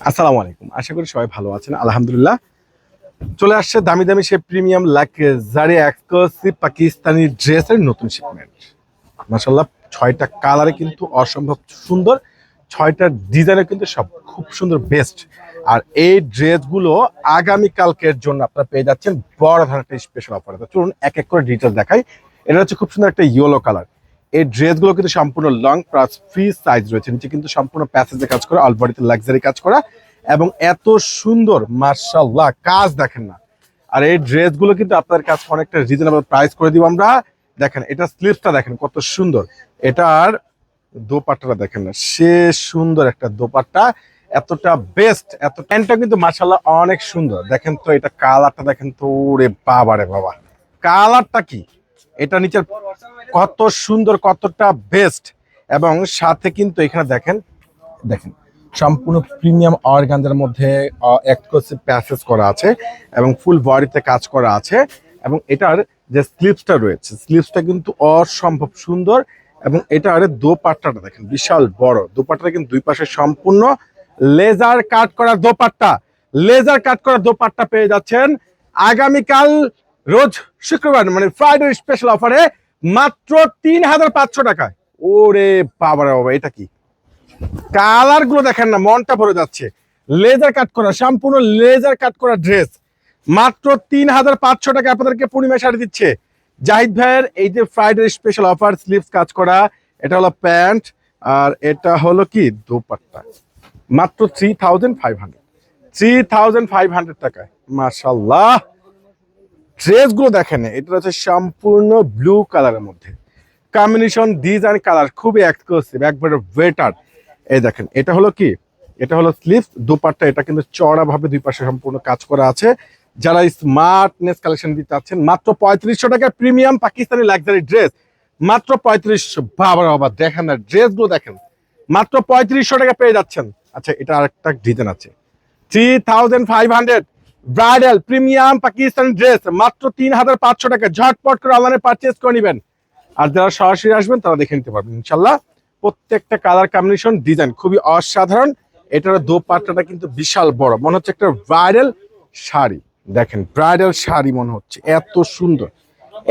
আসসালামু আলাইকুম। আশা করি সবাই ভালো আছেন। আলহামদুলিল্লাহ। চলে আসছে দামি দামি সেই প্রিমিয়াম লাক্সারি এক্সক্লুসিভ পাকিস্তানি ড্রেসের নতুন শিপমেন্ট। মাশাআল্লাহ ৬টা কালারে কিন্তু অসম্ভব সুন্দর। ৬টা ডিজাইনে কিন্তু সব খুব সুন্দর বেস্ট। আর এই ড্রেসগুলো আগামী কালকের জন্য আপনারা পেয়ে যাচ্ছেন বড় ধরনের একটা স্পেশাল অফারে। তো চলুন এক এক করে ডিটেইলস দেখাই। এটা হচ্ছে খুব সুন্দর একটা ইয়েলো কালার। এই ড্রেসগুলো কিন্তু সম্পূর্ণ লং প্লাস ফ্রি সাইজ রয়েছে, নিচে কিন্তু সম্পূর্ণ প্যাসেজে কাজ করা, অল বডিতে লাক্সারি কাজ করা এবং এত সুন্দর মাশাআল্লাহ কাজ দেখেন না। আর এই ড্রেসগুলো কিন্তু আপনাদের কাছে অনেকটা রিজনেবল প্রাইস করে দিব আমরা। দেখেন এটা স্লিভসটা দেখেন কত সুন্দর, এটার দোপাট্টাটা দেখেন না, সে সুন্দর একটা দোপাট্টা, এতটা বেস্ট, এত প্যান্টটা কিন্তু মাশাআল্লাহ অনেক সুন্দর। দেখেন তো এটা কালারটা দেখেন তো, রে বাবা রে বাবা, কালারটা কি, এটা নিচের কত সুন্দর, কতটা বেস্ট। এবং সাথে কিন্তু এখানে দেখেন দেখেন সম্পূর্ণ প্রিমিয়াম অর্গানজার মধ্যে এক্সক্লুসিভ প্যাসেজ করা আছে এবং ফুল বডিতে কাজ করা আছে। এবং এটার যে স্লিভসটা রয়েছে, স্লিভসটা কিন্তু অসম্ভব সুন্দর। এবং এটার দোপাট্টাটা দেখেন বিশাল বড়, দোপাট্টাটা কিন্তু দুই পাশে সম্পূর্ণ লেজার কাট করা দোপাট্টা। লেজার কাট করা দোপাট্টা পেয়ে যাচ্ছেন আগামীকাল রোজ শুক্রবার মানে ফ্রাইডে স্পেশাল অফারে মাত্র ৩,৫০০ টাকায়। ওরে বাবারে বাবা, এটা কি কালার গুলো দেখেন না, মনটা ভরে যাচ্ছে। লেজার কাট করা, সম্পূর্ণ লেজার কাট করা ড্রেস মাত্র ৩,৫০০ টাকা আপনাদেরকে পূর্ণিমা শাড়ি দিচ্ছে জাহিদ ভাইয়ের। এই যে ফ্রাইডে স্পেশাল অফার, স্লিভস কাজ করা, এটা হলো প্যান্ট আর এটা হলো কি দোপাট্টা, মাত্র 3,500 টাকায়। মাশাআল্লাহ ড্রেস গুলো দেখেন, এটা হচ্ছে সম্পূর্ণ ব্লু কালারের মধ্যে, কম্বিনেশন ডিজাইন কালার খুবই এক্সক্লুসিভ, একবারে বেটার। এই দেখেন এটা হলো কি, এটা হলো স্লিভ, দোপাট্টা এটা কিন্তু চড়া ভাবে দুই পাশে সম্পূর্ণ কাজ করা আছে। যারা স্মার্টনেস কালেকশন দিতে চাচ্ছেন মাত্র ৩৫০০ টাকায় প্রিমিয়াম পাকিস্তানি লাক্সারি ড্রেস, মাত্র ৩৫০০। বাবা বাবা দেখেন না ড্রেস গুলো দেখেন, মাত্র ৩৫০০ টাকা পেয়ে যাচ্ছেন। আচ্ছা এটা আরেকটা ডিজাইন আছে, 3,500 ব্রাইডাল প্রিমিয়াম পাকিস্তানি ড্রেস মাত্র ৩,৫০০ টাকা। ঝটপট করে অনলাইনে পারচেজ করে নেবেন। আর যারা সরাসরি আসবেন তারা দেখে নিতে পারবেন ইনশাল্লাহ। প্রত্যেকটা কালার কম্বিনেশন ডিজাইন খুবই অসাধারণ। এটার দোপাট্টাটা কিন্তু বিশাল বড়, মনে হচ্ছে একটা ব্রাইডাল শাড়ি। দেখেন ব্রাইডাল শাড়ি মনে হচ্ছে, এত সুন্দর,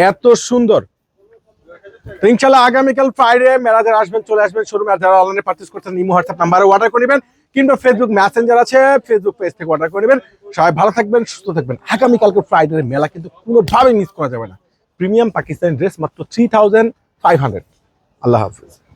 এত সুন্দর। তো ইনশাল্লাহ আগামীকাল ফ্রাইডে মেলা যারা আসবেন চলে আসবেন শোরুমে। আর যারা অনলাইনে পারচেজ করছেন ইমো হোয়াটসঅ্যাপ নাম্বারে অর্ডার করে নেবেন, কিংবা ফেসবুক মেসেঞ্জার আছে, ফেসবুক পেজ থেকে অর্ডার করে নেবেন। সবাই ভালো থাকবেন, সুস্থ থাকবেন। আগামীকালকে ফ্রাইডে মেলা কিন্তু কোনোভাবেই মিস করা যাবে না। প্রিমিয়াম পাকিস্তানি ড্রেস মাত্র 3,500। আল্লাহ হাফিজ।